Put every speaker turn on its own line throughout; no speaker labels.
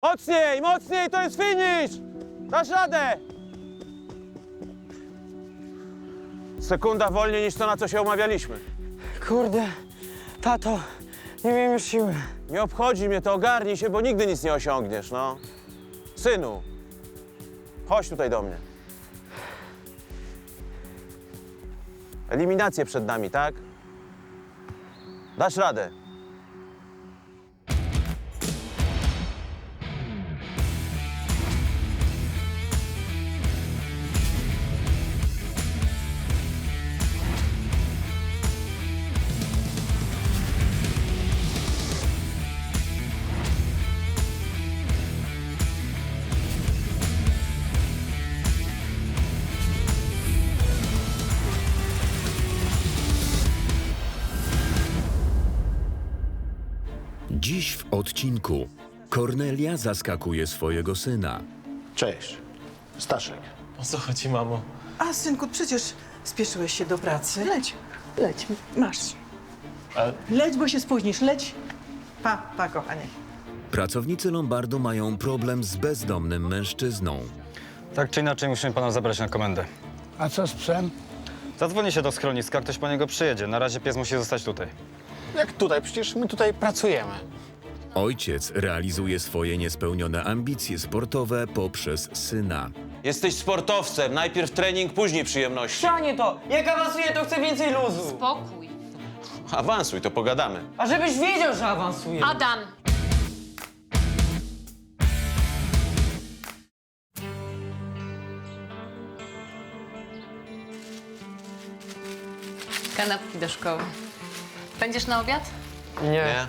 Mocniej, mocniej, to jest finish! Dasz radę! Sekunda wolniej niż to, na co się umawialiśmy.
Kurde, tato, nie miałem już siły.
Nie obchodzi mnie to, ogarnij się, bo nigdy nic nie osiągniesz, no. Synu, chodź tutaj do mnie. Eliminacje przed nami, tak? Dasz radę.
Dziś w odcinku Kornelia zaskakuje swojego syna.
Cześć, Staszek.
O co chodzi, mamo?
A, synku, przecież spieszyłeś się do pracy. Leć, masz.
Ale
Leć, bo się spóźnisz, leć. Pa, kochanie.
Pracownicy Lombardu mają problem z bezdomnym mężczyzną.
Tak czy inaczej musimy pana zabrać na komendę.
A co z psem?
Zadzwoni się do schroniska, ktoś po niego przyjedzie. Na razie pies musi zostać tutaj.
Jak tutaj? Przecież my tutaj pracujemy.
Ojciec realizuje swoje niespełnione ambicje sportowe poprzez syna.
Jesteś sportowcem, najpierw trening, później przyjemności.
Ścianie to! Jak awansuję, to chcę więcej luzu.
Spokój.
Awansuj, to pogadamy.
A żebyś wiedział, że awansuję.
Adam! Kanapki do szkoły. Będziesz na obiad?
Nie?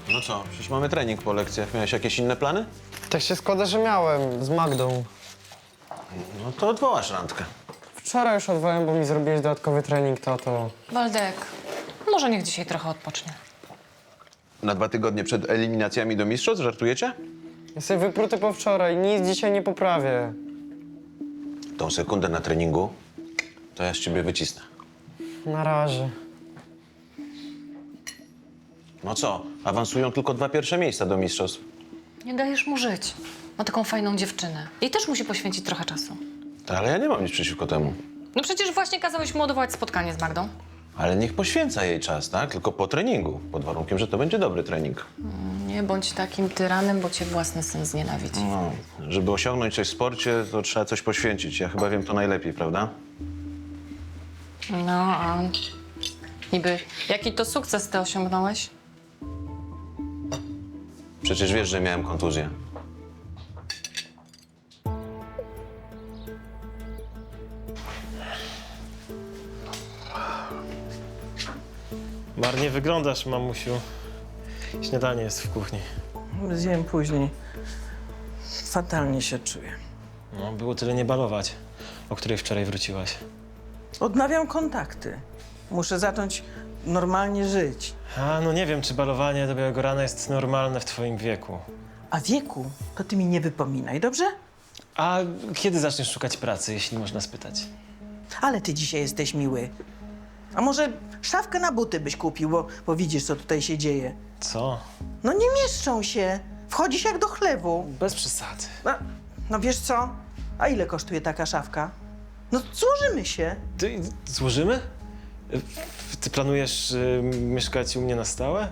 No co, przecież mamy trening po lekcjach. Miałeś jakieś inne plany?
Tak się składa, że miałem z Magdą.
No to odwołasz randkę.
Wczoraj już odwołałem, bo mi zrobiłeś dodatkowy trening, tato.
Waldek, może niech dzisiaj trochę odpocznie.
Na 2 tygodnie przed eliminacjami do mistrzostw, żartujecie?
Jestem wypruty po wczoraj, nic dzisiaj nie poprawię.
Tą sekundę na treningu to ja z ciebie wycisnę.
Na razie.
No co, awansują tylko 2 pierwsze miejsca do mistrzostw.
Nie dajesz mu żyć. Ma taką fajną dziewczynę. Jej też musi poświęcić trochę czasu.
Ale ja nie mam nic przeciwko temu.
No przecież właśnie kazałeś mu odwołać spotkanie z Magdą.
Ale niech poświęca jej czas, tak? Tylko po treningu. Pod warunkiem, że to będzie dobry trening.
Nie bądź takim tyranem, bo cię własny syn znienawidzi.
No, żeby osiągnąć coś w sporcie, to trzeba coś poświęcić. Ja chyba wiem to najlepiej, prawda?
No, a niby jaki to sukces ty osiągnąłeś?
Przecież wiesz, że miałem kontuzję.
marnie wyglądasz, mamusiu. Śniadanie jest w kuchni.
Zjem później. Fatalnie się czuję.
No, było tyle nie balować, o której wczoraj wróciłaś.
Odnawiam kontakty. Muszę zacząć normalnie żyć.
A, no nie wiem, czy balowanie do białego rana jest normalne w twoim wieku.
A wieku to ty mi nie wypominaj, dobrze?
A kiedy zaczniesz szukać pracy, jeśli można spytać?
Ale ty dzisiaj jesteś miły. A może szafkę na buty byś kupił, bo widzisz, co tutaj się dzieje.
Co?
No nie mieszczą się. Wchodzisz jak do chlewu.
Bez przesady.
No wiesz co? A ile kosztuje taka szafka? No złożymy się.
Ty, złożymy? Ty planujesz mieszkać u mnie na stałe?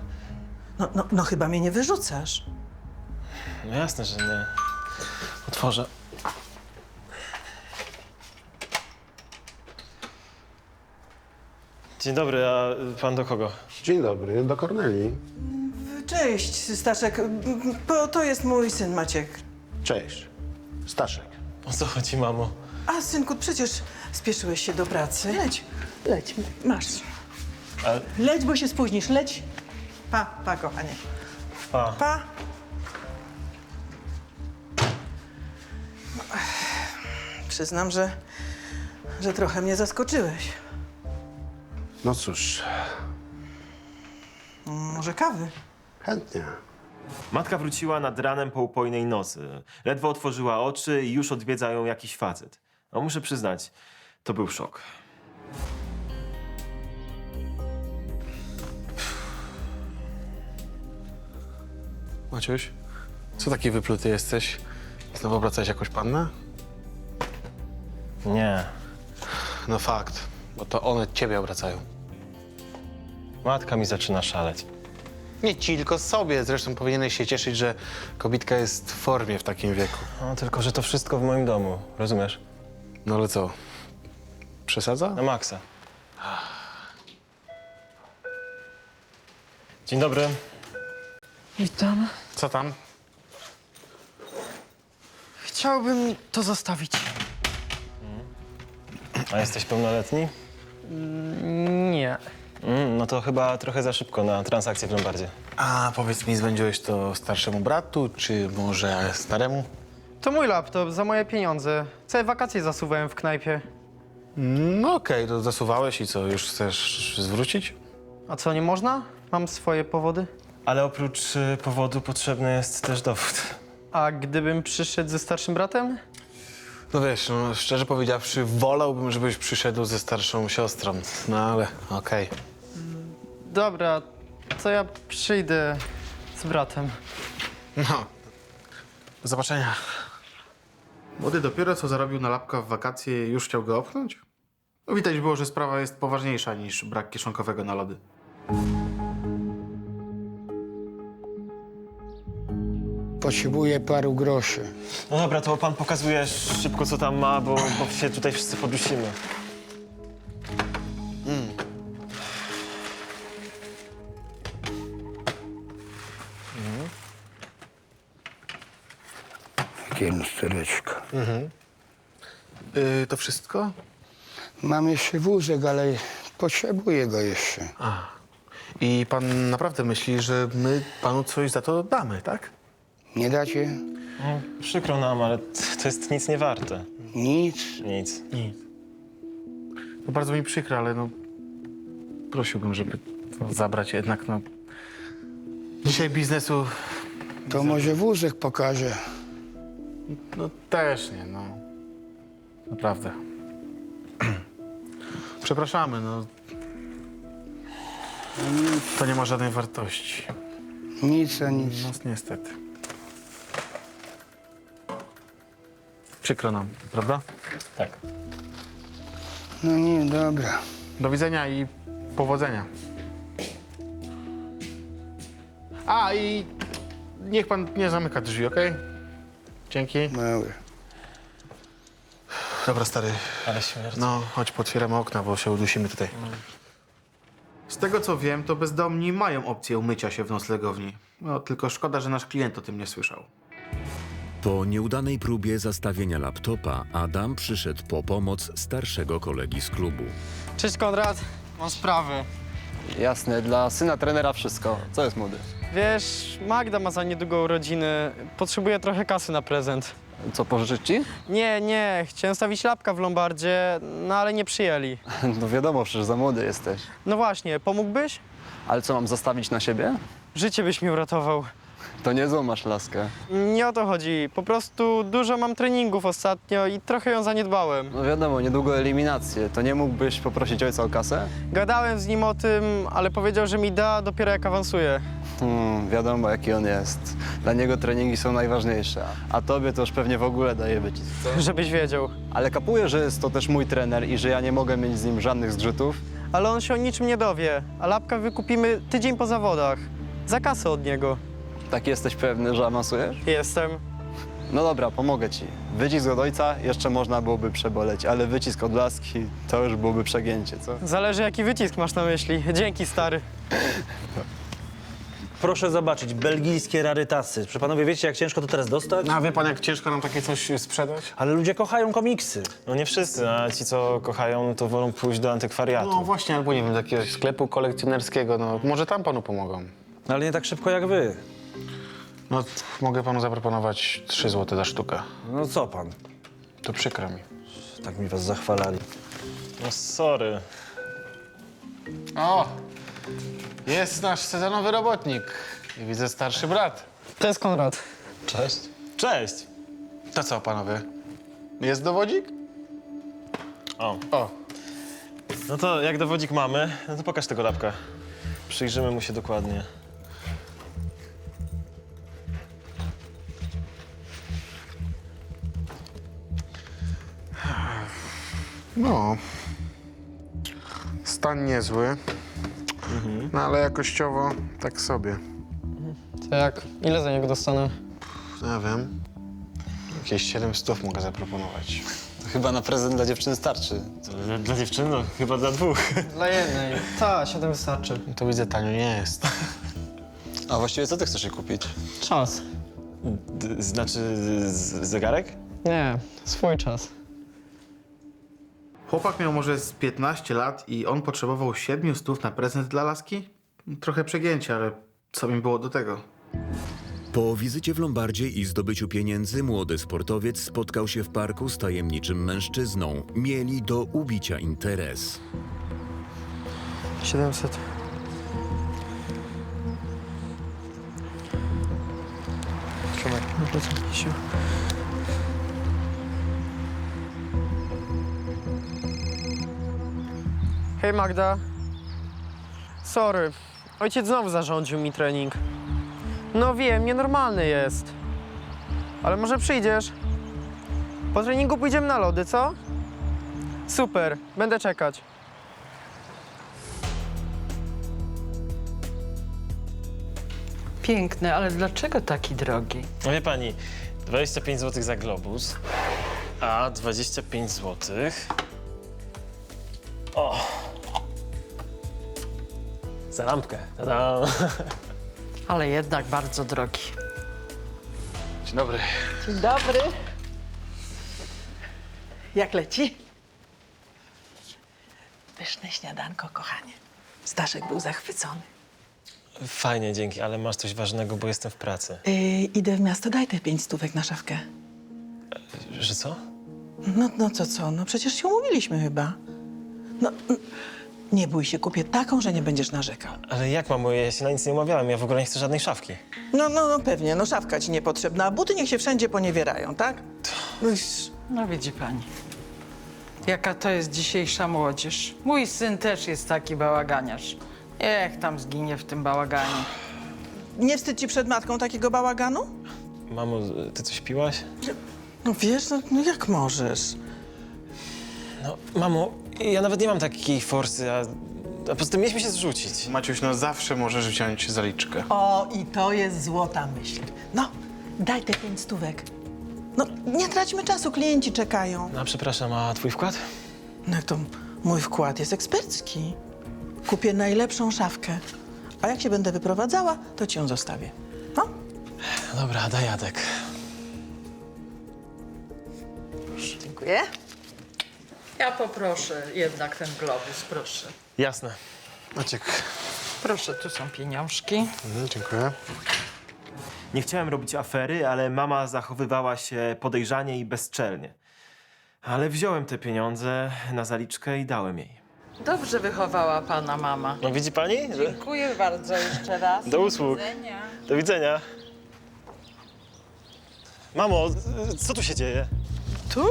No chyba mnie nie wyrzucasz.
No jasne, że nie. Otworzę. Dzień dobry, a pan do kogo?
Dzień dobry, do Kornelii.
Cześć, Staszek. To jest mój syn Maciek.
Cześć, Staszek.
O co chodzi, mamo?
A, synku, przecież spieszyłeś się do pracy. Leć, masz.
Ale...
Leć, bo się spóźnisz, leć. Pa, kochanie. Pa. Przyznam, że trochę mnie zaskoczyłeś.
No cóż,
Może kawy?
chętnie.
Matka wróciła nad ranem po upojnej nocy. Ledwo otworzyła oczy i już odwiedza ją jakiś facet. No muszę przyznać, to był szok.
Maciuś, Co taki wypluty jesteś? Znowu obracałeś jakąś pannę?
Nie.
No fakt, bo to one ciebie obracają.
Matka mi zaczyna szaleć.
Nie ci, tylko sobie. Zresztą powinieneś się cieszyć, że kobitka jest w formie w takim wieku.
No tylko, że to wszystko w moim domu, rozumiesz?
No ale co? Przesadza?
Na maksa. Dzień dobry.
Witam.
Co tam?
Chciałbym to zostawić.
A jesteś pełnoletni?
Nie.
No to chyba trochę za szybko na transakcję w Lombardzie.
A powiedz mi, zwędziłeś to starszemu bratu, czy może staremu?
To mój laptop, za moje pieniądze. Całe wakacje zasuwałem w knajpie.
No okej, to zasuwałeś i co, już chcesz zwrócić?
A co, nie można? Mam swoje powody.
Ale oprócz powodu potrzebny jest też dowód.
A gdybym przyszedł ze starszym bratem?
No wiesz, no, szczerze powiedziawszy, wolałbym, żebyś przyszedł ze starszą siostrą. No ale okej.
Dobra, to ja przyjdę z bratem.
No, do zobaczenia. Młody dopiero co zarobił na lapka w wakacje i już chciał go opchnąć? No widać było, że sprawa jest poważniejsza niż brak kieszonkowego na lody.
Potrzebuję paru groszy.
No dobra, to pan pokazuje szybko, co tam ma, bo się tutaj wszyscy podusimy.
Takie lustereczko.
To wszystko?
Mam jeszcze wózek, ale potrzebuję go jeszcze.
I pan naprawdę myśli, że my panu coś za to damy, tak?
Nie dacie?
No, przykro nam, ale to jest nic nie warte.
Nic?
Nic.
To bardzo mi przykro, ale no... Prosiłbym, żeby to zabrać jednak, no... Dzisiaj biznesu...
To może wózek pokaże.
No też nie, no. Naprawdę. Przepraszamy, no. To nie ma żadnej wartości.
Nic a nic.
No niestety. Przykro nam, prawda?
Tak.
No nie, dobra.
Do widzenia i powodzenia. A i niech pan nie zamyka drzwi, okej? Dzięki.
Mały.
Dobra, stary.
Ale śmierć.
No, chodź, potwieramy okna, bo się udusimy tutaj. Z tego co wiem, to bezdomni mają opcję umycia się w noclegowni. No, tylko szkoda, że nasz klient o tym nie słyszał.
Po nieudanej próbie zastawienia laptopa, Adam przyszedł po pomoc starszego kolegi z klubu.
Cześć Konrad, mam sprawę.
Jasne, dla syna trenera wszystko. Co jest młody?
Wiesz, Magda ma za niedługo urodziny. Potrzebuję trochę kasy na prezent.
Co, pożyczyć ci?
Nie, chciałem stawić lapka w Lombardzie, no ale nie przyjęli.
No wiadomo, przecież za młody jesteś.
No właśnie, pomógłbyś?
Ale co, mam zastawić na siebie?
Życie byś mi uratował.
To niezłą masz laskę.
Nie o to chodzi. Po prostu dużo mam treningów ostatnio i trochę ją zaniedbałem.
No wiadomo, niedługo eliminacje. To nie mógłbyś poprosić ojca o kasę?
Gadałem z nim o tym, ale powiedział, że mi da dopiero jak awansuję.
Wiadomo, jaki on jest. Dla niego treningi są najważniejsze. A tobie to już pewnie w ogóle daje wycisk.
Żebyś wiedział.
Ale kapuję, że jest to też mój trener i że ja nie mogę mieć z nim żadnych zgrzytów.
Ale on się o niczym nie dowie, a lapka wykupimy tydzień po zawodach. Za kasę od niego.
Tak jesteś pewny, że awansujesz?
Jestem.
No dobra, pomogę ci. Wycisk od ojca jeszcze można byłoby przeboleć, ale wycisk od laski to już byłoby przegięcie, co?
Zależy, jaki wycisk masz na myśli. Dzięki, stary.
Proszę zobaczyć, belgijskie rarytasy. Czy panowie wiecie, jak ciężko to teraz dostać?
A wie pan, jak ciężko nam takie coś sprzedać?
Ale ludzie kochają komiksy.
No nie wszyscy, a ci, co kochają, to wolą pójść do antykwariatu.
No właśnie, albo nie wiem, do jakiegoś sklepu kolekcjonerskiego, no może tam panu pomogą.
Ale nie tak szybko jak wy.
No, mogę panu zaproponować 3 zł za sztukę.
No co pan?
To przykro mi.
Tak mi was zachwalali.
No sorry.
O! Jest nasz sezonowy robotnik. I widzę starszy brat.
To jest Konrad.
Cześć. Cześć.
To co, panowie? Jest dowodzik?
O. No to jak dowodzik mamy, no to pokaż tego lapka. Przyjrzymy mu się dokładnie.
No. Stan niezły. No ale jakościowo tak sobie.
To jak? Ile za niego dostanę?
Ja wiem. Jakieś 700 mogę zaproponować.
Chyba na prezent dla dziewczyny starczy.
Dla dziewczyny? No, chyba dla dwóch.
Dla jednej. Ta, 7 wystarczy.
To widzę, tanio nie jest.
A właściwie co ty chcesz jej kupić?
Czas.
Znaczy zegarek?
Nie, swój czas.
Chłopak miał może z 15 lat i on potrzebował 700 na prezent dla laski? Trochę przegięcie, ale co mi było do tego?
Po wizycie w Lombardzie i zdobyciu pieniędzy młody sportowiec spotkał się w parku z tajemniczym mężczyzną. Mieli do ubicia interes.
700. Trzymaj. Hej Magda. Sorry. Ojciec znowu zarządził mi trening. No wiem, nienormalny jest. Ale może przyjdziesz? Po treningu pójdziemy na lody, co? Super, będę czekać.
Piękny, ale dlaczego taki drogi?
No wie pani, 25 zł za globus, a 25 zł. O! Za lampkę. Ta-da.
Ale jednak bardzo drogi.
Dzień dobry.
Dzień dobry. Jak leci? Pyszne śniadanko, kochanie. Staszek był zachwycony.
Fajnie, dzięki, ale masz coś ważnego, bo jestem w pracy.
Idę w miasto, daj te 5 stówek na szafkę.
Że co?
No co? No przecież się umówiliśmy chyba. No, nie bój się, kupię taką, że nie będziesz narzekał.
Ale jak, mamo, ja się na nic nie umawiałem, ja w ogóle nie chcę żadnej szafki.
No pewnie, no szafka ci niepotrzebna, a buty niech się wszędzie poniewierają, tak?
No widzi pani, jaka to jest dzisiejsza młodzież. Mój syn też jest taki bałaganiarz. Niech tam zginie w tym bałaganie.
Nie wstyd ci przed matką takiego bałaganu?
Mamo, ty coś piłaś?
No wiesz, no jak możesz?
No, mamo, ja nawet nie mam takiej forsy, a poza tym mieliśmy się zrzucić.
Maciuś, no zawsze możesz wziąć zaliczkę.
O, i to jest złota myśl. No, daj te 5 stówek. No, nie traćmy czasu, klienci czekają.
No, przepraszam, a twój wkład?
No jak to mój wkład jest ekspercki. Kupię najlepszą szafkę. A jak się będę wyprowadzała, to ci ją zostawię. No?
Dobra, daj Jadek.
Dziękuję. Ja poproszę jednak ten globus, proszę.
Jasne.
Maciek.
Proszę, tu są pieniążki.
Dziękuję.
Nie chciałem robić afery, ale mama zachowywała się podejrzanie i bezczelnie. Ale wziąłem te pieniądze na zaliczkę i dałem jej.
Dobrze wychowała pana mama.
No widzi pani? Że...
Dziękuję bardzo jeszcze raz.
Do usług. Do widzenia. Mamo, co tu się dzieje?
Tu?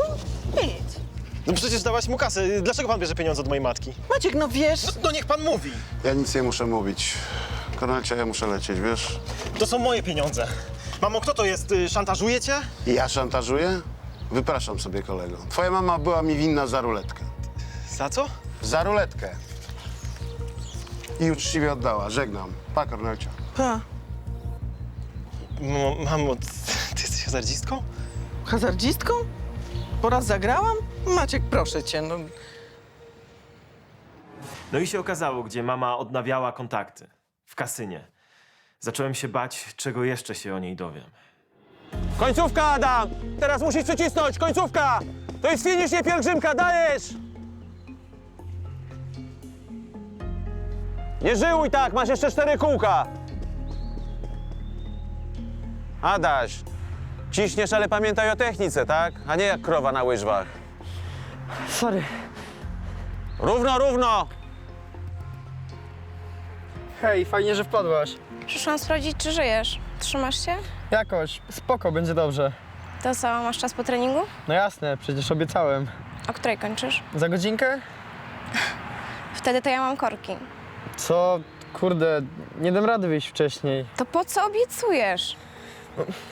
Nic.
No przecież dałaś mu kasę. Dlaczego pan bierze pieniądze od mojej matki?
Maciek, no wiesz...
No niech pan mówi.
Ja nic nie muszę mówić. Kornelcia, ja muszę lecieć, wiesz?
To są moje pieniądze. Mamo, kto to jest? Szantażuje cię?
I ja szantażuję? Wypraszam sobie, kolego. Twoja mama była mi winna za ruletkę.
Za co?
Za ruletkę. I uczciwie oddała. Żegnam. Pa, Kornelcia.
Pa.
Mamo, ty jesteś hazardzistką?
Hazardzistką? Po raz zagrałam? Maciek, proszę cię, no...
No i się okazało, gdzie mama odnawiała kontakty. W kasynie. Zacząłem się bać, czego jeszcze się o niej dowiem.
Końcówka, Adam! Teraz musisz przycisnąć, końcówka! To jest finisz, nie pielgrzymka, dajesz! Nie żyłuj tak, masz jeszcze 4 kółka. Adaś, ciśniesz, ale pamiętaj o technice, tak? A nie jak krowa na łyżwach.
Sorry.
Równo, równo!
Hej, fajnie, że wpadłaś.
Przyszłam sprawdzić, czy żyjesz. Trzymasz się?
Jakoś, spoko, będzie dobrze.
To co, masz czas po treningu?
No jasne, przecież obiecałem.
O której kończysz?
Za godzinkę?
Wtedy to ja mam korki.
Co? Kurde, nie dam rady wyjść wcześniej.
To po co obiecujesz?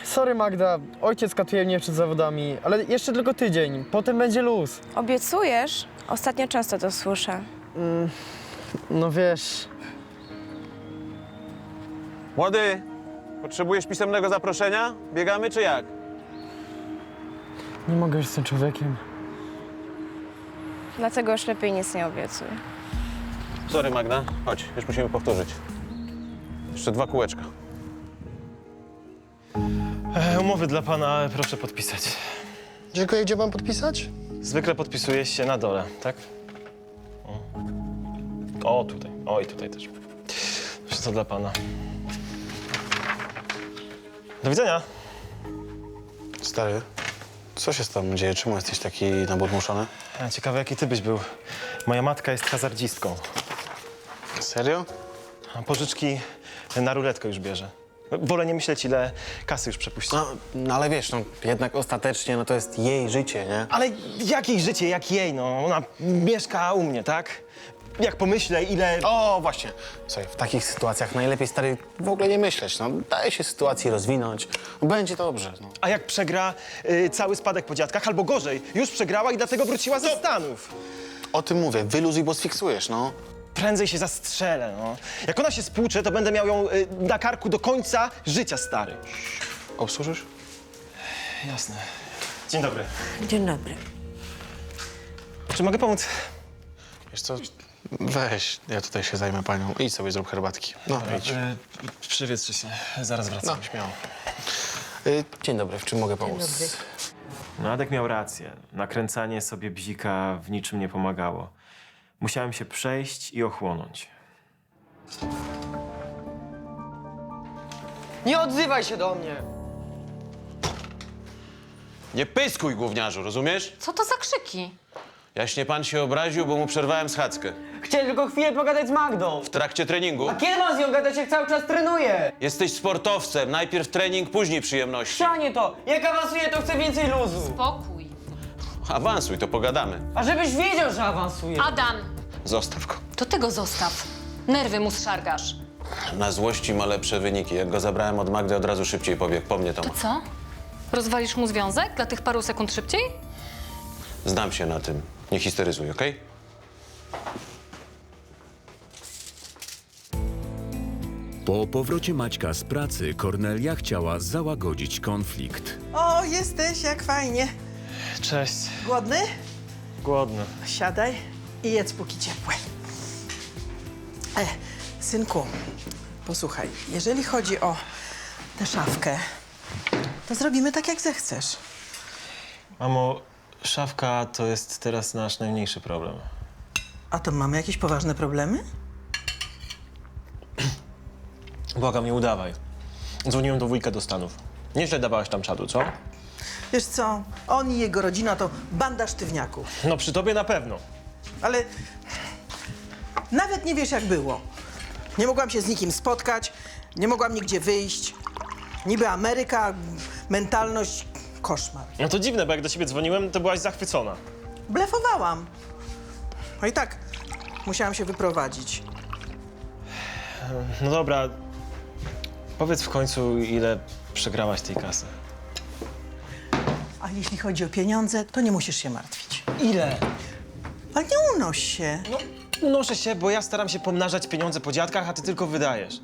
Sorry Magda, ojciec katuje mnie przed zawodami, ale jeszcze tylko tydzień, potem będzie luz.
Obiecujesz? Ostatnio często to słyszę.
No wiesz,
Młody, potrzebujesz pisemnego zaproszenia? Biegamy czy jak?
nie mogę już z tym człowiekiem.
Dlatego już lepiej nic nie obiecuję.
Sorry, Magda. Chodź, już musimy powtórzyć. Jeszcze 2 kółeczka.
Umowy dla pana proszę podpisać.
Dziękuję, gdzie mam podpisać?
Zwykle podpisuje się na dole, tak? O, tutaj. O, i tutaj też. Wszystko dla pana. Do widzenia.
Stary, co się z tobą dzieje? Czemu jesteś taki naburmuszony?
Ciekawe, jaki ty byś był. Moja matka jest hazardzistką.
Serio?
A pożyczki na ruletkę już bierze. Wolę nie myśleć, ile kasy już przepuści.
No ale wiesz, no jednak ostatecznie no to jest jej życie, nie?
Ale jak jej życie, jak jej, no? Ona mieszka u mnie, tak? Jak pomyślę, ile...
O, właśnie. Słuchaj, w takich sytuacjach najlepiej, stary, w ogóle nie myśleć, no. Daj się sytuacji rozwinąć. Będzie dobrze, no.
A jak przegra cały spadek po dziadkach, albo gorzej, już przegrała i dlatego wróciła ze Stanów.
O tym mówię, wyluzuj, bo sfiksujesz, no.
Prędzej się zastrzelę, no. Jak ona się spłucze, to będę miał ją na karku do końca życia, stary.
Obsłużysz?
Jasne. Dzień dobry.
Dzień dobry.
Czy mogę pomóc?
Wiesz co, weź, ja tutaj się zajmę panią. Idź sobie, zrób herbatki. No, idź.
Przywietrzcie się, zaraz wracam.
No, śmiało. Dzień dobry, w czym mogę pomóc?
No, Adek miał rację. Nakręcanie sobie bzika w niczym nie pomagało. Musiałem się przejść i ochłonąć.
Nie odzywaj się do mnie!
Nie pyskuj, gówniarzu, rozumiesz?
Co to za krzyki?
Jaśnie pan się obraził, bo mu przerwałem schadzkę.
Chciałem tylko chwilę pogadać z Magdą.
W trakcie treningu.
Kiedy mam z nią gadać, jak cały czas trenuję?
Jesteś sportowcem. Najpierw trening, później przyjemności.
Szanie to! Jak awansuję, to chcę więcej luzu.
Spokój.
Awansuj, to pogadamy.
A żebyś wiedział, że awansuję.
Adam,
Zostaw go.
to ty go zostaw. Nerwy mu zszargasz.
Na złości ma lepsze wyniki. Jak go zabrałem od Magdy, od razu szybciej pobiegł. Po mnie to
To
ma.
co? Rozwalisz mu związek dla tych paru sekund szybciej?
Znam się na tym. Nie histeryzuj, okej?
Po powrocie Maćka z pracy Kornelia chciała załagodzić konflikt.
O, jesteś, jak fajnie.
Cześć.
Głodny?
Głodny.
Siadaj i jedz póki ciepłe. Synku, posłuchaj, jeżeli chodzi o tę szafkę, to zrobimy tak, jak zechcesz.
Mamo, szafka to jest teraz nasz najmniejszy problem.
A to mamy jakieś poważne problemy?
Błagam, nie udawaj. Dzwoniłem do wujka do Stanów. Nieźle dawałaś tam czadu, co?
Wiesz co, on i jego rodzina to banda sztywniaków.
No przy tobie na pewno.
Ale nawet nie wiesz, jak było. Nie mogłam się z nikim spotkać, nie mogłam nigdzie wyjść. Niby Ameryka, mentalność, koszmar.
No to dziwne, bo jak do ciebie dzwoniłem, to byłaś zachwycona.
Blefowałam. No i tak musiałam się wyprowadzić.
No dobra, powiedz w końcu, ile przegrałaś tej kasy.
A jeśli chodzi o pieniądze, to nie musisz się martwić.
Ile?
Ale nie unoś się.
No, unoszę się, bo ja staram się pomnażać pieniądze po dziadkach, a ty tylko wydajesz.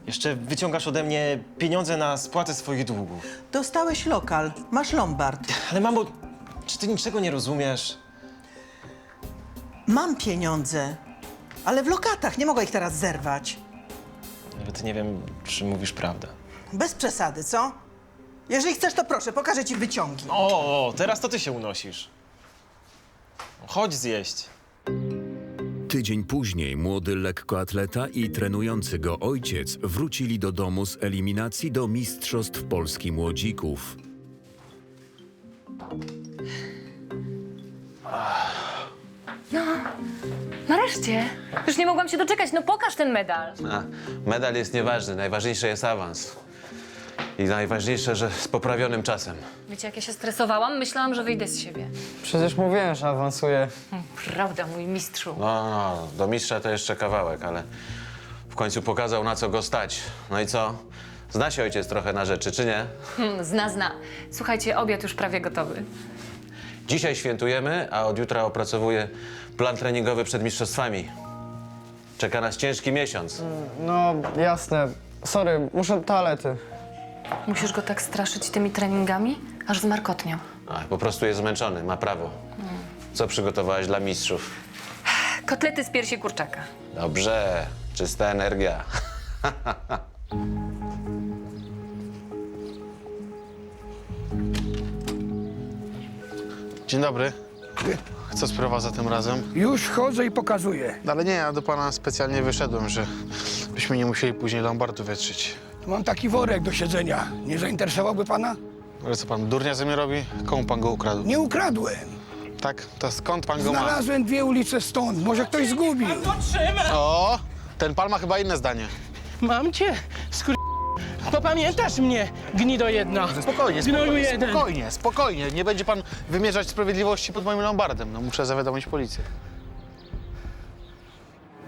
Jeszcze wyciągasz ode mnie pieniądze na spłatę swoich długów.
Dostałeś lokal, masz lombard.
Ale mamo, czy ty niczego nie rozumiesz?
Mam pieniądze, ale w lokatach, nie mogę ich teraz zerwać.
Nawet nie wiem, czy mówisz prawdę.
Bez przesady, co? Jeżeli chcesz, to proszę, pokażę ci wyciągi.
O, teraz to ty się unosisz. Chodź zjeść.
Tydzień później młody lekkoatleta i trenujący go ojciec wrócili do domu z eliminacji do Mistrzostw Polski Młodzików.
Nareszcie. Już nie mogłam się doczekać. No pokaż ten medal.
A, medal jest nieważny. Najważniejszy jest awans. I najważniejsze, że z poprawionym czasem.
Wiecie, jak ja się stresowałam? Myślałam, że wyjdę z siebie.
Przecież mówiłem, że awansuję.
Prawda, mój mistrzu.
No, do mistrza to jeszcze kawałek, ale w końcu pokazał, na co go stać. No i co? Zna się ojciec trochę na rzeczy, czy nie?
Zna. Słuchajcie, obiad już prawie gotowy.
Dzisiaj świętujemy, a od jutra opracowuję plan treningowy przed mistrzostwami. Czeka nas ciężki miesiąc.
No, jasne. Sorry, muszę do toalety.
Musisz go tak straszyć tymi treningami, aż zmarkotniał.
Po prostu jest zmęczony, ma prawo. Co przygotowałaś dla mistrzów?
Kotlety z piersi kurczaka.
Dobrze, czysta energia.
Dzień dobry. Co sprowadza tym razem?
Już chodzę i pokazuję.
Ale nie, ja do pana specjalnie wyszedłem, żebyśmy nie musieli później Lombardu wietrzyć.
Mam taki worek do siedzenia. Nie zainteresowałby pana?
Ale co pan, durnia ze mnie robi? Komu pan go ukradł?
Nie ukradłem.
Tak? To skąd pan go ma?
Znalazłem 2 ulice stąd. Może ktoś zgubił.
O! Ten pan ma chyba inne zdanie.
Mam cię, Popamiętasz mnie, gnido jedna.
Spokojnie,
Gnoju jeden.
spokojnie. Nie będzie pan wymierzać sprawiedliwości pod moim Lombardem. No muszę zawiadomić policję.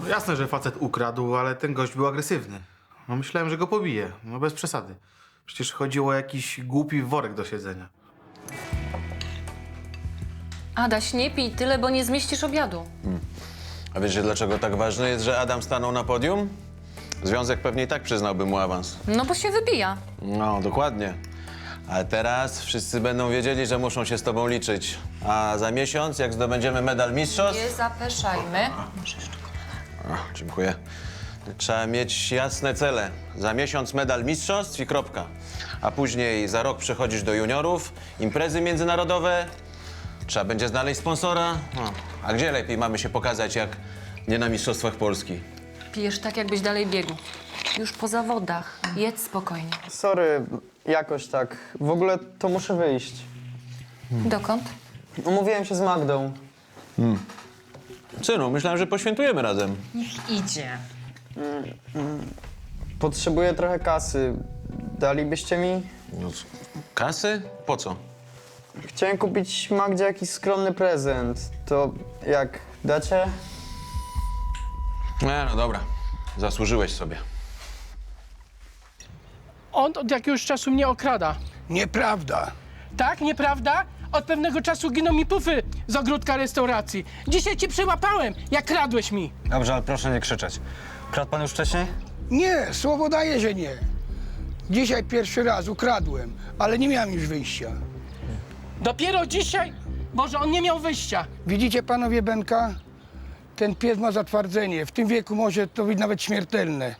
No jasne, że facet ukradł, ale ten gość był agresywny. No myślałem, że go pobije. No bez przesady. Przecież chodziło o jakiś głupi worek do siedzenia.
Adaś, nie pij tyle, bo nie zmieścisz obiadu.
A wiecie, dlaczego tak ważne jest, że Adam stanął na podium? Związek pewnie i tak przyznałby mu awans.
No bo się wybija.
No, dokładnie. Ale teraz wszyscy będą wiedzieli, że muszą się z tobą liczyć. A za miesiąc, jak zdobędziemy medal mistrzostw...
Nie zapeszajmy.
Dziękuję. Trzeba mieć jasne cele. Za miesiąc medal mistrzostw i kropka. A później za rok przechodzisz do juniorów, imprezy międzynarodowe. Trzeba będzie znaleźć sponsora. No. A gdzie lepiej mamy się pokazać, jak nie na Mistrzostwach Polski?
Pijesz tak, jakbyś dalej biegł. Już po zawodach. Jedz spokojnie.
Sorry, jakoś tak. W ogóle to muszę wyjść.
Dokąd?
Umówiłem się z Magdą.
Synu, myślałem, że poświętujemy razem.
Niech idzie.
Potrzebuję trochę kasy. Dalibyście mi?
No, kasy? Po co?
Chciałem kupić Magdzie jakiś skromny prezent. To jak, dacie?
Nie, no dobra. Zasłużyłeś sobie.
On od jakiegoś czasu mnie okrada.
Nieprawda.
Tak, nieprawda? Od pewnego czasu giną mi pufy z ogródka restauracji. Dzisiaj cię przyłapałem, jak kradłeś mi.
Dobrze, ale proszę nie krzyczeć. Kradł pan już wcześniej?
Nie, słowo daję, że nie. Dzisiaj pierwszy raz ukradłem, ale nie miałem już wyjścia.
Dopiero dzisiaj? Boże, on nie miał wyjścia.
Widzicie, panowie Benka? Ten pies ma zatwardzenie. W tym wieku może to być nawet śmiertelne.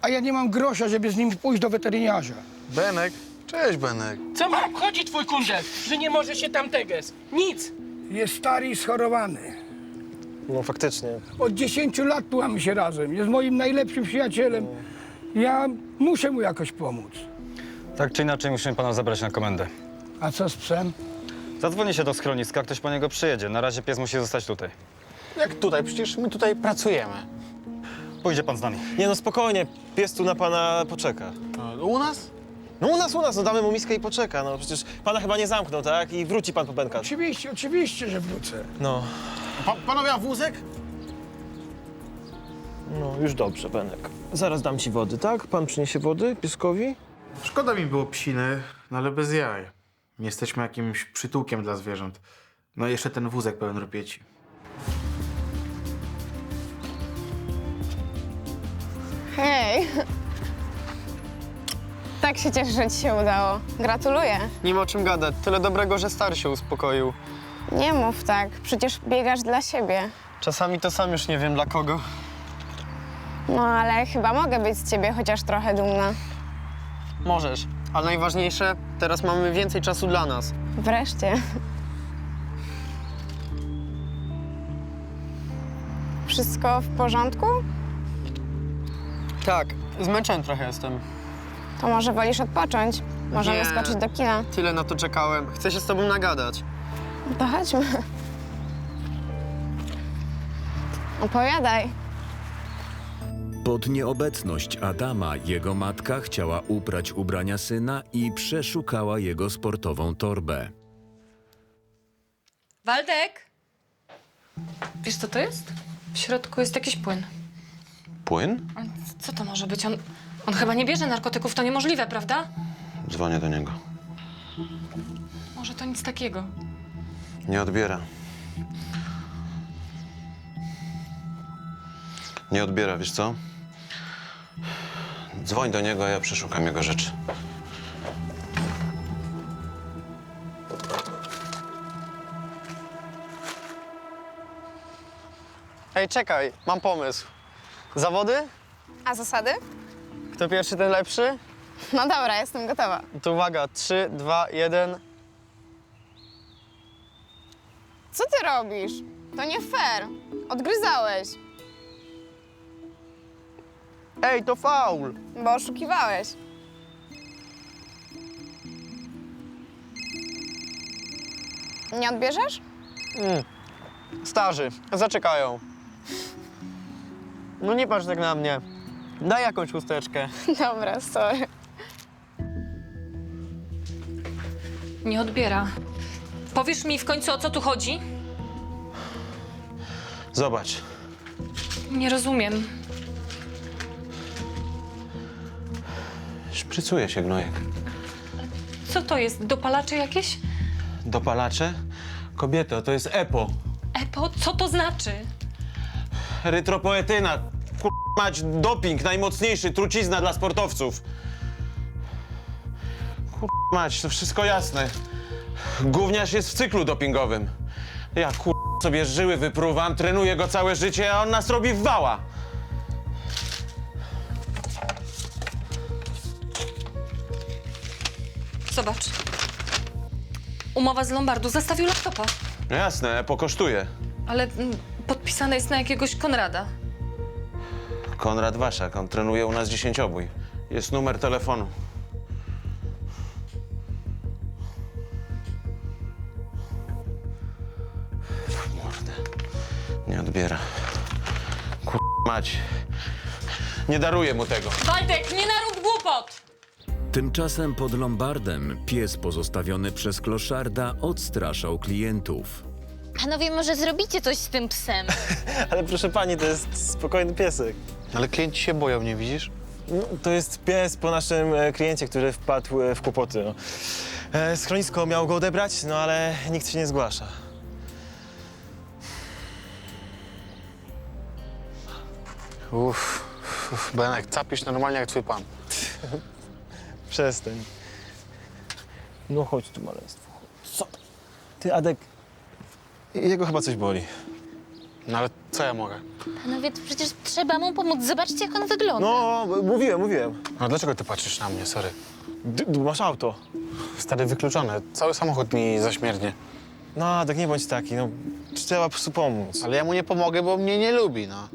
A ja nie mam grosza, żeby z nim pójść do weterynarza.
Benek? Cześć, Benek.
Co ma obchodzi twój kundel, że nie może się tam teges? Nic.
Jest stary i schorowany.
No faktycznie.
Od 10 lat tułamy się razem. Jest moim najlepszym przyjacielem. Ja muszę mu jakoś pomóc.
Tak czy inaczej musimy pana zabrać na komendę.
A co z psem?
Zadzwoni się do schroniska, ktoś po niego przyjedzie. Na razie pies musi zostać tutaj.
Jak tutaj? Przecież my tutaj pracujemy.
Pójdzie pan z nami.
Nie no, spokojnie. Pies tu na pana poczeka.
U nas?
No u nas, no damy mu miskę i poczeka. No przecież pana chyba nie zamknął, tak? I wróci pan po Benka.
Oczywiście, że wrócę.
No.
Panowie, a wózek?
No, już dobrze, Benek. Zaraz dam ci wody, tak? Pan przyniesie wody pieskowi?
Szkoda mi było psiny, no ale bez jaj. Nie jesteśmy jakimś przytułkiem dla zwierząt. No i jeszcze ten wózek pełen rupieci.
Hej! Tak się cieszę, że ci się udało. Gratuluję.
Nie ma o czym gadać. Tyle dobrego, że stary się uspokoił.
Nie mów tak, przecież biegasz dla siebie.
Czasami to sam już nie wiem dla kogo.
No ale chyba mogę być z ciebie chociaż trochę dumna.
Możesz. Ale najważniejsze, teraz mamy więcej czasu dla nas.
Wreszcie. Wszystko w porządku?
Tak, zmęczony trochę jestem.
To może wolisz odpocząć? Możemy
Nie.
skoczyć do kina.
Tyle na to czekałem. Chcę się z tobą nagadać.
To chodźmy. Opowiadaj.
Pod nieobecność Adama jego matka chciała uprać ubrania syna i przeszukała jego sportową torbę.
Waldek! Wiesz, co to jest? W środku jest jakiś płyn.
Płyn?
Co to może być? On chyba nie bierze narkotyków, to niemożliwe, prawda?
Dzwonię do niego.
Może to nic takiego.
Nie odbiera. Nie odbiera, wiesz co? Dzwoń do niego, a ja przeszukam jego rzeczy.
Ej, czekaj, mam pomysł. Zawody?
A zasady?
Kto pierwszy, ten lepszy?
No dobra, jestem gotowa.
To uwaga, 3, 2, 1.
Co ty robisz? To nie fair. Odgryzałeś,
Ej, to faul!
bo oszukiwałeś. Nie odbierzesz?
Starzy, zaczekają. No nie patrz tak na mnie. Daj jakąś chusteczkę.
Dobra, sorry.
Nie odbiera. Powiesz mi w końcu, o co tu chodzi?
Zobacz.
Nie rozumiem.
Szprycuje się gnojek.
Co to jest? Dopalacze jakieś?
Dopalacze? Kobieto, to jest EPO.
EPO? Co to znaczy?
Erytropoetyna. Mać, doping, najmocniejszy, trucizna dla sportowców. Mać, to wszystko jasne. Gówniarz jest w cyklu dopingowym. Ja sobie żyły wypruwam, trenuję go całe życie, a on nas robi w wała.
Zobacz. Umowa z Lombardu. Zastawił laptopa.
No jasne, EPO kosztuje.
Ale podpisane jest na jakiegoś Konrada.
Konrad Waszak, on trenuje u nas dziesięciobój. Jest numer telefonu. Mordę. Nie odbiera. Mać. Nie daruję mu tego.
Waldek, nie narób głupot!
Tymczasem pod Lombardem pies pozostawiony przez kloszarda odstraszał klientów.
Panowie, może zrobicie coś z tym psem?
Ale proszę pani, to jest spokojny piesek.
Ale klienci się boją, nie widzisz?
No, to jest pies po naszym kliencie, który wpadł w kłopoty. No. Schronisko miało go odebrać, no ale nikt się nie zgłasza.
Benek, capisz normalnie jak twój pan.
Przestań. No chodź tu, maleństwo. Co? Ty, Adek, jego chyba coś boli.
No ale co ja mogę?
Panowie, to przecież trzeba mu pomóc. Zobaczcie, jak on wygląda.
No, mówiłem.
No dlaczego ty patrzysz na mnie, sorry?
Masz auto.
Stary, wykluczone. Cały samochód mi zaśmierdnie.
No, Adek, nie bądź taki, no. Trzeba po prostu pomóc.
Ale ja mu nie pomogę, bo mnie nie lubi, no.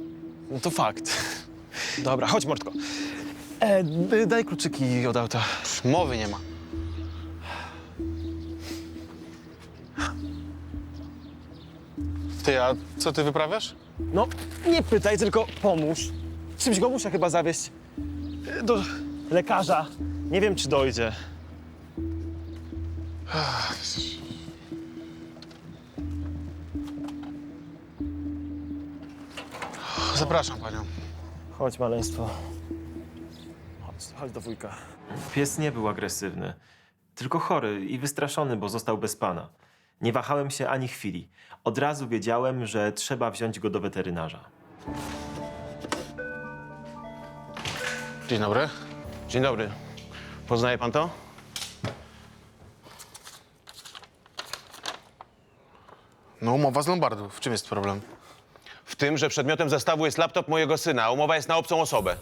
No to fakt. Dobra, chodź, Mordko. Daj kluczyki od auta.
Mowy nie ma. Ty, a co ty wyprawiasz?
No, nie pytaj, tylko pomóż. Czymś go muszę chyba zawieźć do lekarza. Nie wiem, czy dojdzie.
Zapraszam panią.
Chodź, maleństwo. Chodź do wujka.
Pies nie był agresywny, tylko chory i wystraszony, bo został bez pana. Nie wahałem się ani chwili. Od razu wiedziałem, że trzeba wziąć go do weterynarza.
Dzień dobry.
Dzień dobry. Poznaje pan to?
No umowa z Lombardu. W czym jest problem?
W tym, że przedmiotem zestawu jest laptop mojego syna, a umowa jest na obcą osobę.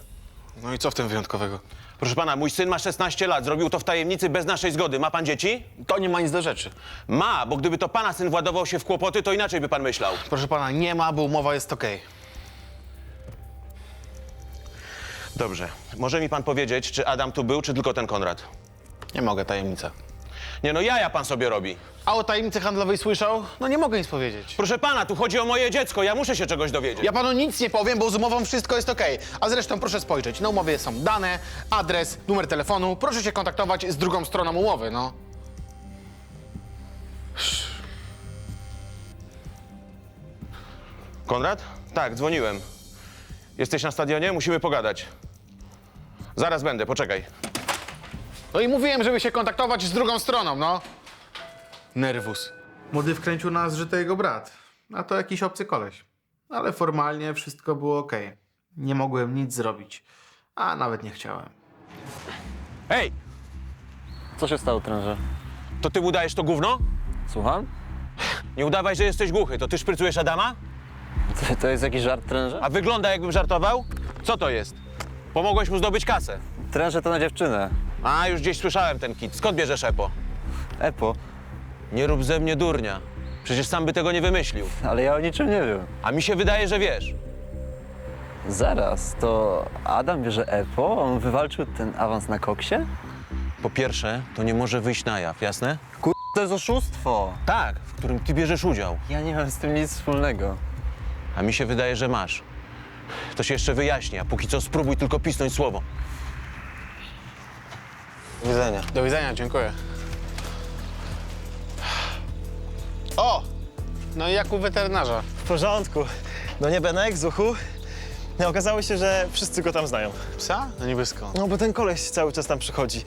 No i co w tym wyjątkowego?
Proszę pana, mój syn ma 16 lat, zrobił to w tajemnicy bez naszej zgody. Ma pan dzieci?
To nie ma nic do rzeczy.
Ma, bo gdyby to pana syn władował się w kłopoty, to inaczej by pan myślał.
Proszę pana, nie ma, bo umowa jest okej.
Dobrze. Może mi pan powiedzieć, czy Adam tu był, czy tylko ten Konrad?
Nie mogę, tajemnica.
Nie no, jaja pan sobie robi.
A o tajemnicy handlowej słyszał? No nie mogę nic powiedzieć.
Proszę pana, tu chodzi o moje dziecko, ja muszę się czegoś dowiedzieć.
Ja panu nic nie powiem, bo z umową wszystko jest okej. A zresztą proszę spojrzeć, na umowie są dane, adres, numer telefonu. Proszę się kontaktować z drugą stroną umowy, no.
Konrad? Tak, dzwoniłem. Jesteś na stadionie? Musimy pogadać. Zaraz będę, poczekaj.
No i mówiłem, żeby się kontaktować z drugą stroną, no. Nerwus. Młody wkręcił nas, że to jego brat, a to jakiś obcy koleś. Ale formalnie wszystko było okej. Nie mogłem nic zrobić, a nawet nie chciałem.
Hej,
Co się stało, trenerze?
to ty mu dajesz to gówno?
Słucham?
Nie udawaj, że jesteś głuchy. To ty szprycujesz Adama?
To jest jakiś żart, trenerze?
A wygląda, jakbym żartował? Co to jest? Pomogłeś mu zdobyć kasę.
Trenerze to na dziewczynę.
A, już gdzieś słyszałem ten kit. Skąd bierzesz EPO?
Epo.
Nie rób ze mnie durnia. Przecież sam by tego nie wymyślił.
Ale ja o niczym nie wiem.
A mi się wydaje, że wiesz.
Zaraz, to Adam bierze Epo? On wywalczył ten awans na koksie?
Po pierwsze, to nie może wyjść na jaw, jasne?
To jest oszustwo.
Tak, w którym ty bierzesz udział.
Ja nie mam z tym nic wspólnego.
A mi się wydaje, że masz. To się jeszcze wyjaśni, a póki co spróbuj tylko pisnąć słowo. Do widzenia.
Do widzenia, dziękuję. O! No i jak u weterynarza?
W porządku. No nie Benek, Zuchu. No, okazało się, że wszyscy go tam znają.
Psa? No nibysko.
No bo ten koleś cały czas tam przychodzi.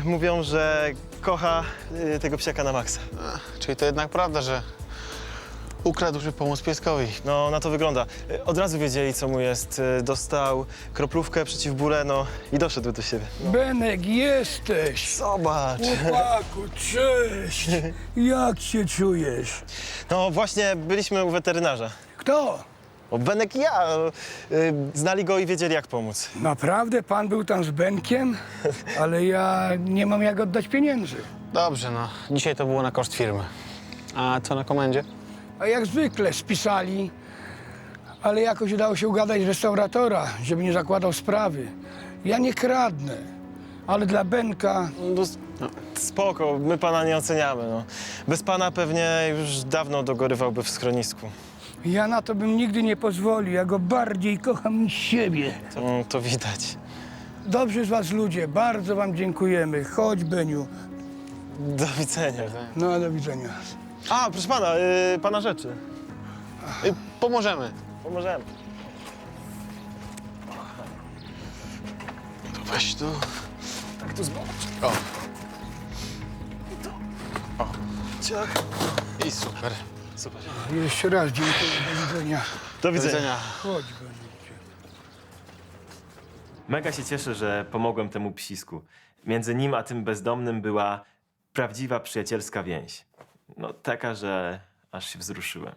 Mówią, że kocha tego psiaka na maksa.
Czyli to jednak prawda, że ukradł, żeby pomóc pieskowi.
No na to wygląda. Od razu wiedzieli, co mu jest. Dostał kroplówkę przeciwbóle, no i doszedł do siebie.
Benek, jesteś!
Zobacz.
Chłopaku, cześć! Jak się czujesz?
No właśnie byliśmy u weterynarza.
Kto?
O, Benek i ja. Znali go i wiedzieli, jak pomóc.
Naprawdę pan był tam z Benkiem? Ale ja nie mam jak oddać pieniędzy.
Dobrze, no. Dzisiaj to było na koszt firmy. A co na komendzie?
A jak zwykle spisali, ale jakoś udało się ugadać restauratora, żeby nie zakładał sprawy. Ja nie kradnę, ale dla Benka...
No, spoko, my pana nie oceniamy. No. Bez pana pewnie już dawno dogorywałby w schronisku.
Ja na to bym nigdy nie pozwolił. Ja go bardziej kocham niż siebie.
To widać.
Dobrzy z was ludzie, bardzo wam dziękujemy. Chodź, Beniu.
Do widzenia.
No, do widzenia.
A, proszę pana, pana rzeczy.
Pomożemy.
Pomożemy.
To weź tu.
Tak tu zobacz.
O.
O. Ciach.
I super.
Super.
Jeszcze raz dziękuję, do widzenia.
Do widzenia.
Chodź, Beniu.
Mega się cieszę, że pomogłem temu psisku. Między nim a tym bezdomnym była prawdziwa przyjacielska więź. No taka, że aż się wzruszyłem.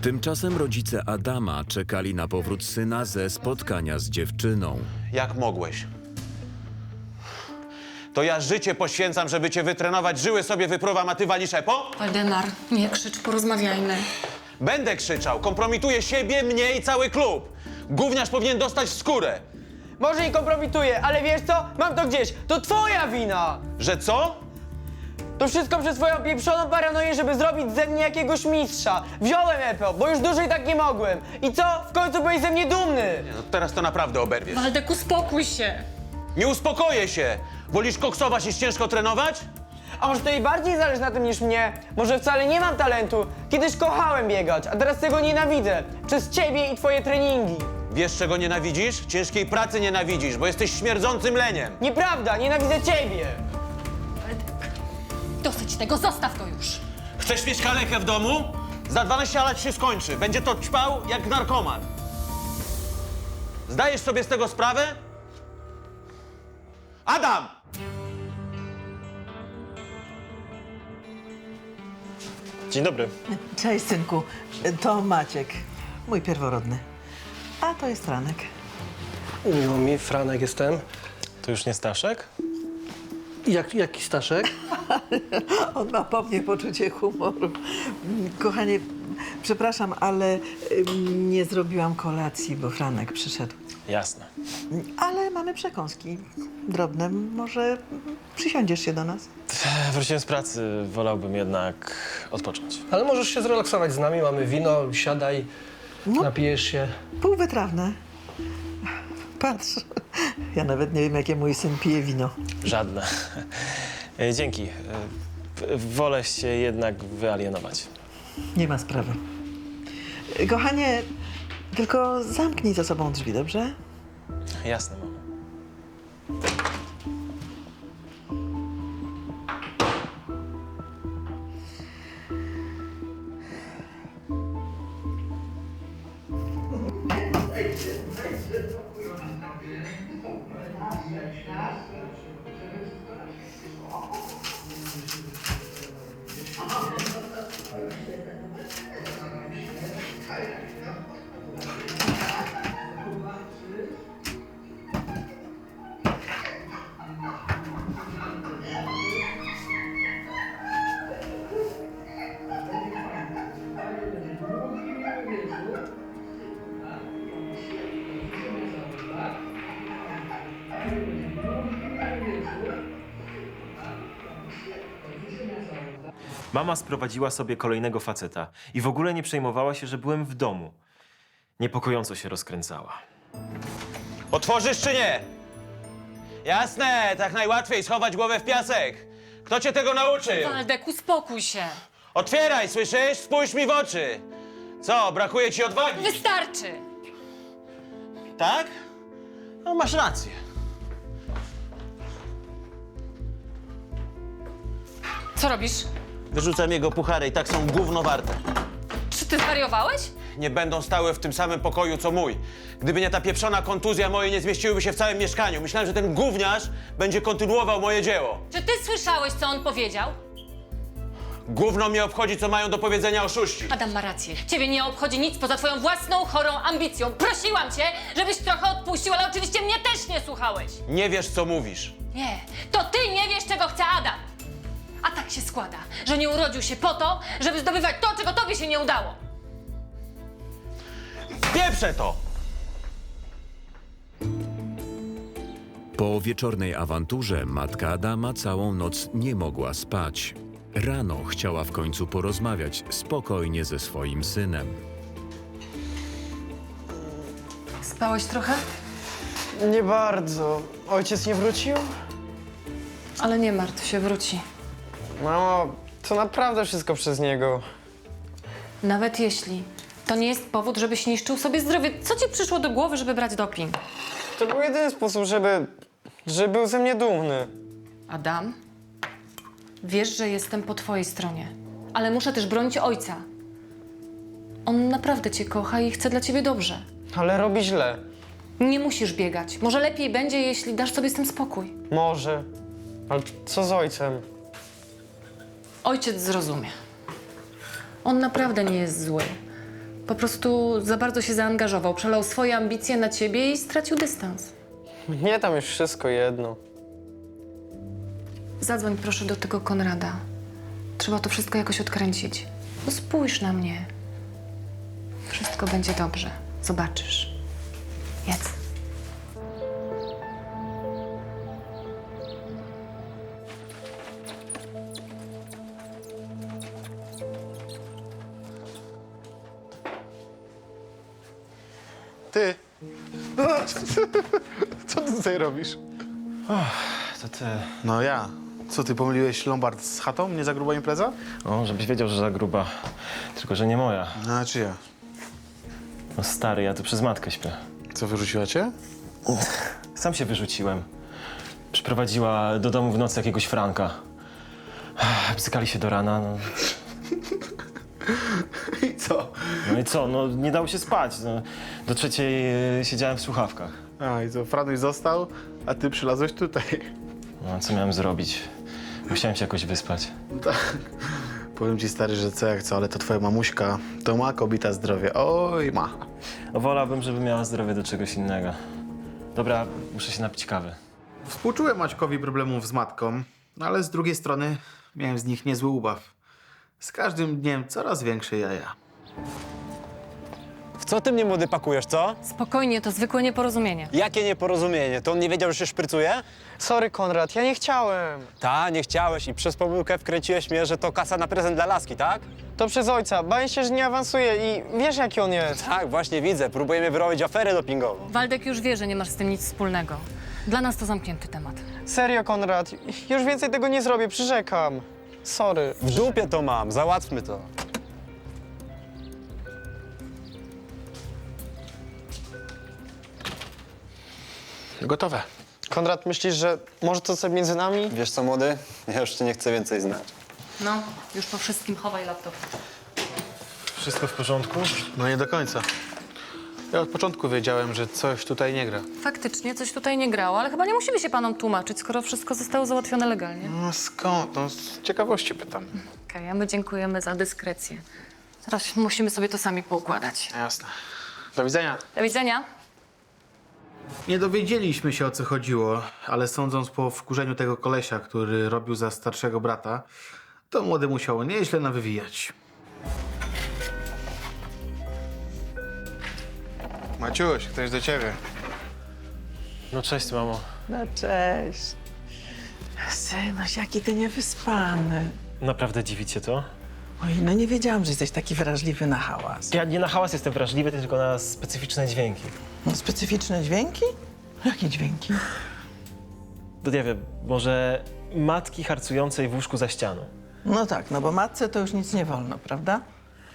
Tymczasem rodzice Adama czekali na powrót syna ze spotkania z dziewczyną.
Jak mogłeś? To ja życie poświęcam, żeby cię wytrenować. Żyły sobie wypruwam, a ty walisz EPO?
Waldemar, nie krzycz, porozmawiajmy.
Będę krzyczał. Kompromituję siebie, mnie i cały klub. Gówniarz powinien dostać w skórę.
Może i kompromituję, ale wiesz co? Mam to gdzieś. To twoja wina!
Że co?
To wszystko przez twoją pieprzoną paranoję, żeby zrobić ze mnie jakiegoś mistrza. Wziąłem EPO, bo już dłużej tak nie mogłem. I co? W końcu byłeś ze mnie dumny.
No teraz to naprawdę oberwiesz.
Waldek, uspokój się.
Nie uspokoję się. Wolisz koksować niż ciężko trenować?
A może to jej bardziej zależy na tym niż mnie? Może wcale nie mam talentu. Kiedyś kochałem biegać, a teraz tego nienawidzę. Przez ciebie i twoje treningi.
Wiesz, czego nienawidzisz? Ciężkiej pracy nienawidzisz, bo jesteś śmierdzącym leniem.
Nieprawda, nienawidzę ciebie.
Dosyć tego, zostaw to już.
Chcesz mieć kalekę w domu? Za 12 lat się skończy. Będzie to ćpał jak narkoman. Zdajesz sobie z tego sprawę? Adam!
Dzień dobry.
Cześć, synku. To Maciek, mój pierworodny. A to jest Franek.
Miło mi, Franek jestem.
To już nie Staszek?
Jaki Staszek?
On ma po mnie poczucie humoru. Kochanie, przepraszam, ale nie zrobiłam kolacji, bo Franek przyszedł.
Jasne.
Ale mamy przekąski drobne. Może przysiądziesz się do nas?
Wróciłem z pracy, wolałbym jednak odpocząć.
Ale możesz się zrelaksować z nami, mamy wino, siadaj, napijesz się.
Półwytrawne. Patrz, ja nawet nie wiem, jakie mój syn pije wino.
Żadne. Dzięki. Wolę się jednak wyalienować.
Nie ma sprawy. Kochanie, tylko zamknij za sobą drzwi, dobrze?
Jasne, mamo.
Mama sprowadziła sobie kolejnego faceta i w ogóle nie przejmowała się, że byłem w domu. Niepokojąco się rozkręcała.
Otworzysz czy nie? Jasne, tak najłatwiej schować głowę w piasek. Kto cię tego nauczył?
Waldek, uspokój się.
Otwieraj, słyszysz? Spójrz mi w oczy. Co, brakuje ci odwagi?
Wystarczy!
Tak? No masz rację.
Co robisz?
Wyrzucam jego puchary i tak są gówno warte.
Czy ty zwariowałeś?
Nie będą stały w tym samym pokoju, co mój. Gdyby nie ta pieprzona kontuzja, moje nie zmieściłyby się w całym mieszkaniu. Myślałem, że ten gówniarz będzie kontynuował moje dzieło.
Czy ty słyszałeś, co on powiedział?
Gówno mnie obchodzi, co mają do powiedzenia oszuści.
Adam ma rację. Ciebie nie obchodzi nic poza twoją własną, chorą ambicją. Prosiłam cię, żebyś trochę odpuścił, ale oczywiście mnie też nie słuchałeś.
Nie wiesz, co mówisz.
Nie, to ty nie wiesz, czego chce Adam. A tak się składa, że nie urodził się po to, żeby zdobywać to, czego tobie się nie udało.
Pieprzę to!
Po wieczornej awanturze matka Adama całą noc nie mogła spać. Rano chciała w końcu porozmawiać spokojnie ze swoim synem.
Spałeś trochę?
Nie bardzo. Ojciec nie wrócił?
Ale nie martw się, wróci.
Mamo, to naprawdę wszystko przez niego.
Nawet jeśli. To nie jest powód, żebyś niszczył sobie zdrowie. Co ci przyszło do głowy, żeby brać doping?
To był jedyny sposób, żeby był ze mnie dumny.
Adam, wiesz, że jestem po twojej stronie. Ale muszę też bronić ojca. On naprawdę cię kocha i chce dla ciebie dobrze.
Ale robi źle.
Nie musisz biegać. Może lepiej będzie, jeśli dasz sobie z tym spokój.
Może. Ale co z ojcem?
Ojciec zrozumie. On naprawdę nie jest zły. Po prostu za bardzo się zaangażował, przelał swoje ambicje na ciebie i stracił dystans.
Mnie tam już wszystko jedno.
Zadzwoń proszę do tego Konrada. Trzeba to wszystko jakoś odkręcić. No spójrz na mnie. Wszystko będzie dobrze. Zobaczysz. Jedz.
Ty. Co ty tutaj robisz?
To ty.
No ja. Co, ty pomyliłeś Lombard z chatą? Nie za gruba impreza?
O, żebyś wiedział, że za gruba. Tylko, że nie moja.
A czy ja?
No stary, ja tu przez matkę śpię.
Co, wyrzuciła cię?
Sam się wyrzuciłem. Przyprowadziła do domu w nocy jakiegoś Franka. Bzykali się do rana, no.
I co?
No i co? No nie dało się spać. No, do 3:00 siedziałem w słuchawkach.
A i co, Franuś został, a ty przylazłeś tutaj.
No a co miałem zrobić? Musiałem się jakoś wyspać.
No tak. Powiem ci, stary, że co jak co, ale to twoja mamuśka to ma kobita zdrowie. Oj, ma.
No, wolałbym, żeby miała zdrowie do czegoś innego. Dobra, muszę się napić kawy.
Współczułem Maćkowi problemów z matką, ale z drugiej strony miałem z nich niezły ubaw. Z każdym dniem coraz większe jaja.
W co ty mnie, młody, pakujesz, co?
Spokojnie, to zwykłe nieporozumienie.
Jakie nieporozumienie? To on nie wiedział, że się szprycuje?
Sorry, Konrad, ja nie chciałem.
Ta, nie chciałeś i przez pomyłkę wkręciłeś mnie, że to kasa na prezent dla laski, tak?
To przez ojca. Bałem się, że nie awansuje i wiesz, jaki on jest.
Tak, właśnie widzę. Próbujemy wyrobić aferę dopingową.
Waldek już wie, że nie masz z tym nic wspólnego. Dla nas to zamknięty temat.
Serio, Konrad. Już więcej tego nie zrobię, przyrzekam. Sorry.
W dupie to mam, załatwmy to.
Gotowe.
Konrad, myślisz, że może to co między nami?
Wiesz co, młody? Ja już cię nie chcę więcej znać.
No, już po wszystkim chowaj laptop.
Wszystko w porządku?
No nie do końca. Ja od początku wiedziałem, że coś tutaj nie gra.
Faktycznie coś tutaj nie grało, ale chyba nie musimy się panom tłumaczyć, skoro wszystko zostało załatwione legalnie.
No skąd? No z ciekawości pytam.
Okej, a my dziękujemy za dyskrecję. Teraz musimy sobie to sami poukładać.
Jasne. Do widzenia.
Do widzenia.
Nie dowiedzieliśmy się, o co chodziło, ale sądząc po wkurzeniu tego kolesia, który robił za starszego brata, to młody musiał nieźle nawywijać.
Maciuś, ktoś do ciebie.
No cześć, mamo.
No cześć. Synuś, jaki ty niewyspany.
Naprawdę dziwi cię to?
Oj, no nie wiedziałam, że jesteś taki wrażliwy na hałas.
Ja nie na hałas jestem wrażliwy, tylko na specyficzne dźwięki.
No, specyficzne dźwięki? Jakie dźwięki?
To nie wiem, może matki harcującej w łóżku za ścianą.
No tak, no bo matce to już nic nie wolno, prawda?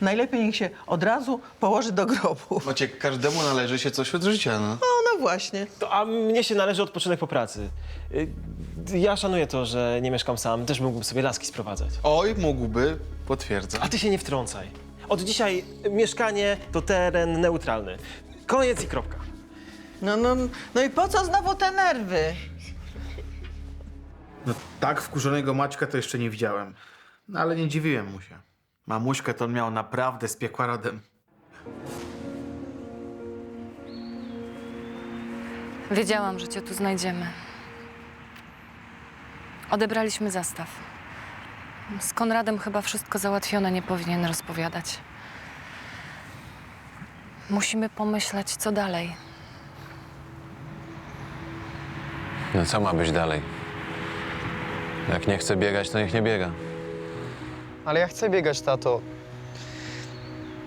Najlepiej niech się od razu położy do grobu.
Maciek, każdemu należy się coś od życia, no.
No właśnie.
A mnie się należy odpoczynek po pracy. Ja szanuję to, że nie mieszkam sam, też mógłbym sobie laski sprowadzać.
Oj, mógłby, potwierdzam.
A ty się nie wtrącaj. Od dzisiaj mieszkanie to teren neutralny. Koniec i kropka.
No i po co znowu te nerwy?
No tak wkurzonego Maćka to jeszcze nie widziałem. No ale nie dziwiłem mu się. Mamuśkę to on miał naprawdę z piekła rodem.
Wiedziałam, że cię tu znajdziemy. Odebraliśmy zastaw. Z Konradem chyba wszystko załatwione, nie powinien rozpowiadać. Musimy pomyśleć, co dalej.
No co ma być dalej? Jak nie chce biegać, to niech nie biega.
Ale ja chcę biegać, tato.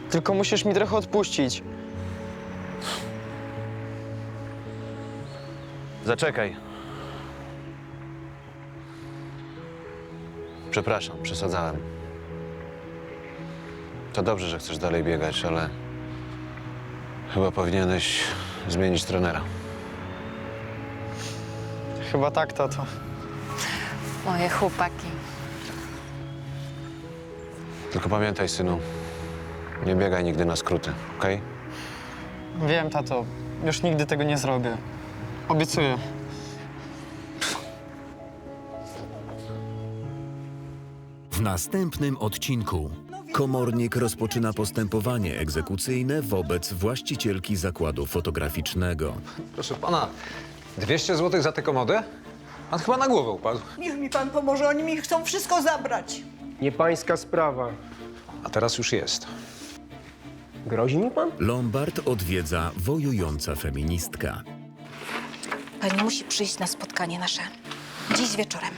Tylko musisz mi trochę odpuścić.
Zaczekaj. Przepraszam, przesadzałem. To dobrze, że chcesz dalej biegać, ale chyba powinieneś zmienić trenera.
Chyba tak, tato.
Moje chłopaki.
Tylko pamiętaj, synu, nie biegaj nigdy na skróty, okej?
Wiem, tato. Już nigdy tego nie zrobię. Obiecuję.
W następnym odcinku komornik rozpoczyna postępowanie egzekucyjne wobec właścicielki zakładu fotograficznego.
Proszę pana, 200 zł za tę komodę? Pan chyba na głowę upadł.
Niech mi pan pomoże, oni mi chcą wszystko zabrać.
Nie pańska sprawa.
A teraz już jest.
Grozi mi pan?
Lombard odwiedza wojująca feministka.
Pani musi przyjść na spotkanie nasze. Dziś wieczorem.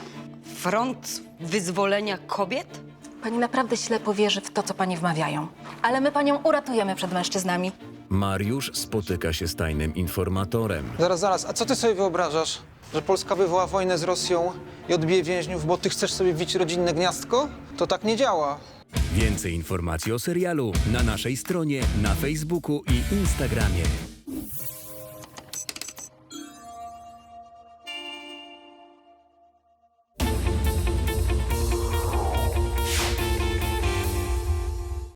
Front wyzwolenia kobiet? Pani naprawdę ślepo wierzy w to, co pani wmawiają. Ale my panią uratujemy przed mężczyznami.
Mariusz spotyka się z tajnym informatorem.
Zaraz, a co ty sobie wyobrażasz? Że Polska wywoła wojnę z Rosją i odbije więźniów, bo ty chcesz sobie wbić rodzinne gniazdko? To tak nie działa.
Więcej informacji o serialu na naszej stronie, na Facebooku i Instagramie.